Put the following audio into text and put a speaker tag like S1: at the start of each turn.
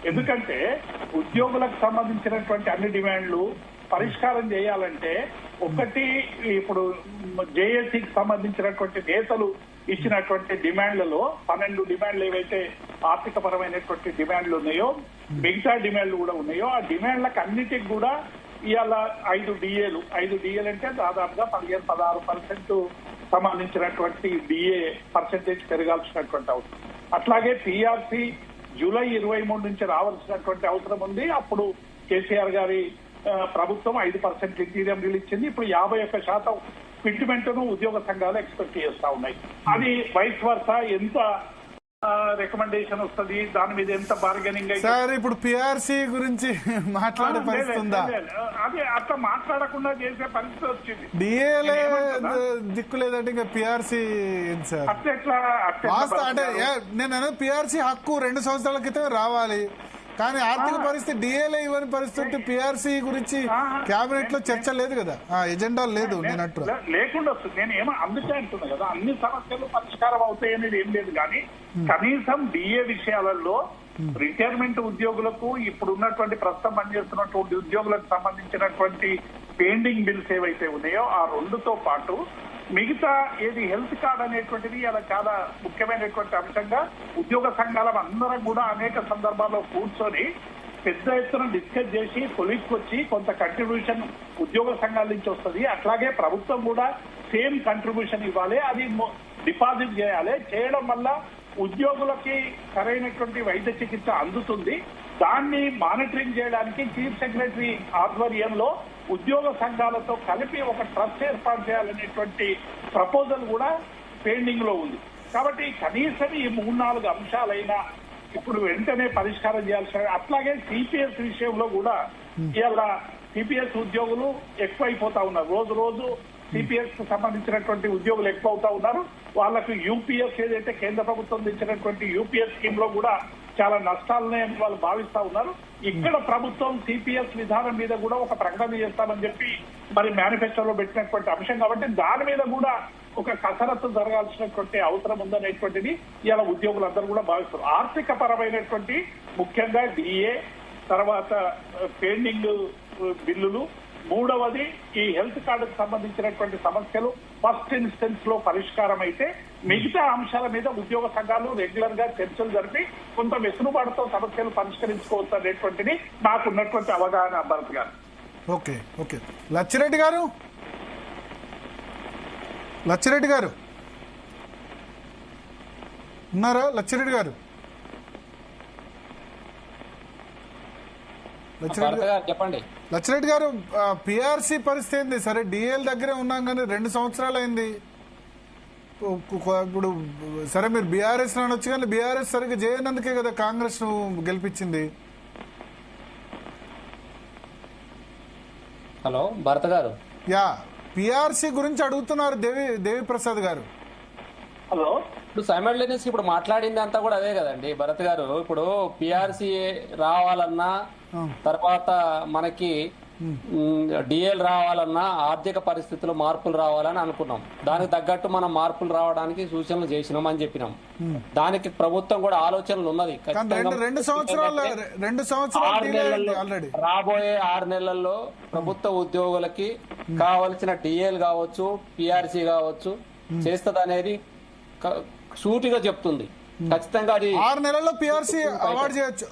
S1: ఎందుకంటే ఉద్యోగులకు సంబంధించినటువంటి అన్ని డిమాండ్లు పరిష్కారం చేయాలంటే ఒకటి ఇప్పుడు జేఏసీకి సంబంధించినటువంటి నేతలు ఇచ్చినటువంటి డిమాండ్లలో 12 డిమాండ్లు ఏవైతే ఆర్థిక పరమైనటువంటి డిమాండ్లు ఉన్నాయో మిగతా డిమాండ్లు కూడా ఉన్నాయో ఆ డిమాండ్లకు అన్నిటికి కూడా ఇవాళ 5 డిఏలు అంటే దాదాపుగా 15-16% సంబంధించినటువంటి డిఏ పర్సెంటేజ్ పెరగాల్సినటువంటి అవసరం. అట్లాగే పిఆర్సీ జూలై 23 నుంచి రావాల్సినటువంటి అవసరం ఉంది. అప్పుడు కేసీఆర్ గారి ప్రభుత్వం 5% ఇంటీరియం బిల్ ఇచ్చింది. ఇప్పుడు 51% ఫిట్మెంట్ ను ఉద్యోగ సంఘాలు ఎక్స్పెక్ట్ చేస్తా ఉన్నాయి. అది వైస్ వర్సా ఎంత రికమెండేషన్ వస్తుంది, దాని మీద ఎంత బార్గెనింగ్ అయితే.
S2: సార్ ఇప్పుడు పిఆర్సీ గురించి మాట్లాడే పరిస్థితి
S1: అదే అట్లా మాట్లాడకుండా చేసే పరిస్థితి వచ్చింది.
S2: డిఏలే దిక్కు లేదంటే ఇంకా పిఆర్సీ సార్ అంటే నేను పిఆర్సీ హక్కు 2 సంవత్సరాల క్రితం రావాలి, కానీ ఆర్థిక పరిస్థితి డిఏలే ఇవ్వని పరిస్థితి పిఆర్సీ గురించి కేబినెట్ లో చర్చ లేదు కదా, ఎజెండా లేదు. నేను
S1: లేకుండా వస్తుంది. నేను ఏమో అందుకే అంటున్నా కదా, అన్ని సమస్యలు పరిష్కారం అవుతాయి అనేది ఏం లేదు. కానీ కనీసం డిఏ విషయాలలో రిటైర్మెంట్ ఉద్యోగులకు ఇప్పుడు ఉన్నటువంటి ప్రస్తుతం పనిచేస్తున్నటువంటి ఉద్యోగులకు సంబంధించినటువంటి పెండింగ్ బిల్స్ ఏవైతే ఉన్నాయో ఆ 2తో పాటు మిగతా ఏది హెల్త్ కార్డ్ అనేటువంటిది అలా చాలా ముఖ్యమైనటువంటి అంశంగా ఉద్యోగ సంఘాల అందరం కూడా అనేక సందర్భాల్లో కూర్చొని పెద్ద ఎత్తున డిస్కస్ చేసి కొలిక్కొచ్చి కొంత కంట్రిబ్యూషన్ ఉద్యోగ సంఘాల నుంచి వస్తుంది. అట్లాగే ప్రభుత్వం కూడా సేమ్ కంట్రిబ్యూషన్ ఇవ్వాలి, అది డిపాజిట్ చేయాలి. చేయడం వల్ల ఉద్యోగులకి సరైనటువంటి వైద్య చికిత్స అందుతుంది. దాన్ని మానిటరింగ్ చేయడానికి చీఫ్ సెక్రటరీ ఆధ్వర్యంలో ఉద్యోగ సంఘాలతో కలిపి ఒక ట్రస్ట్ ఏర్పాటు చేయాలనేటువంటి ప్రపోజల్ కూడా పెండింగ్ లో ఉంది. కాబట్టి కనీసం ఈ 3-4 అంశాలైనా ఇప్పుడు వెంటనే పరిష్కారం చేయాల్సిన. అట్లాగే సిపిఎస్ విషయంలో కూడా ఇవాళ సిపిఎస్ ఉద్యోగులు ఎక్కువైపోతా ఉన్నారు. రోజు సిపిఎస్ కు సంబంధించినటువంటి ఉద్యోగులు ఎక్కువ అవుతా ఉన్నారు. వాళ్ళకు యూపీఎస్ ఏదైతే కేంద్ర ప్రభుత్వం ఇచ్చినటువంటి యూపీఎస్ స్కీమ్ లో కూడా చాలా నష్టాలున్నాయని వాళ్ళు భావిస్తా ఉన్నారు. ఇక్కడ ప్రభుత్వం సిపిఎస్ విధానం మీద కూడా ఒక ప్రకటన చేస్తామని చెప్పి మరి మేనిఫెస్టోలో పెట్టినటువంటి అంశం కాబట్టి దాని మీద కూడా ఒక కసరత్తు జరగాల్సినటువంటి అవసరం ఉందనేటువంటిది ఇలా ఉద్యోగులందరూ కూడా భావిస్తారు. ఆర్థిక పరమైనటువంటి ముఖ్యంగా డిఏ, తర్వాత పెండింగ్ బిల్లులు, 3వది ఈ హెల్త్ కార్డుకు సంబంధించినటువంటి సమస్యలు ఫస్ట్ ఇన్స్టెన్స్ లో పరిష్కారం అయితే మిగతా అంశాల మీద ఉద్యోగ సంఘాలు రెగ్యులర్ గా చర్చలు జరిపి కొంత వెసులుబాటుతో సమస్యలు పరిష్కరించుకోవచ్చు అనేటువంటిది నాకున్నటువంటి అవగాహన. భరత్ గారు.
S2: ఓకే లచ్చిరెడ్డి గారు ఉన్నారా? లచ్చిరెడ్డి గారు
S3: చెప్పండి.
S2: లచ్చిరెడ్డి గారు, పిఆర్సీ పరిస్థితి ఏంది? సరే డిఎల్ దగ్గరే ఉన్నాం కానీ 2 సంవత్సరాలు అయింది. ఇప్పుడు సరే మీరు బీఆర్ఎస్ అనొచ్చు కానీ బీఆర్ఎస్ సరిగ్గా చేయనందుకే కదా కాంగ్రెస్ ను గెలిపించింది.
S3: హలో భరత్ గారు.
S2: పిఆర్సీ గురించి అడుగుతున్నారు దేవి ప్రసాద్ గారు.
S1: హలో.
S3: ఇప్పుడు సైమల్టేనియస్ ఇప్పుడు మాట్లాడింది అంతా కూడా అదే కదండి భరత్ గారు. ఇప్పుడు పిఆర్సీ రావాలన్నా, తర్వాత మనకి డిఎల్ రావాలన్నా ఆర్థిక పరిస్థితుల్లో మార్పులు రావాలని అనుకున్నాం. దానికి తగ్గట్టు మనం మార్పులు రావడానికి సూచనలు చేసినాం అని చెప్పినాం. దానికి ప్రభుత్వం కూడా ఆలోచనలు ఉన్నది. రాబోయే 6 నెలల్లో ప్రభుత్వ ఉద్యోగులకి కావలసిన డిఎల్ కావచ్చు, పిఆర్సీ కావచ్చు చేస్తుంది అనేది సూటిగా చెప్తుంది. ఖచ్చితంగా అది
S2: 6 నెలల్లో పిఆర్సీ అవార్డు చేయొచ్చు.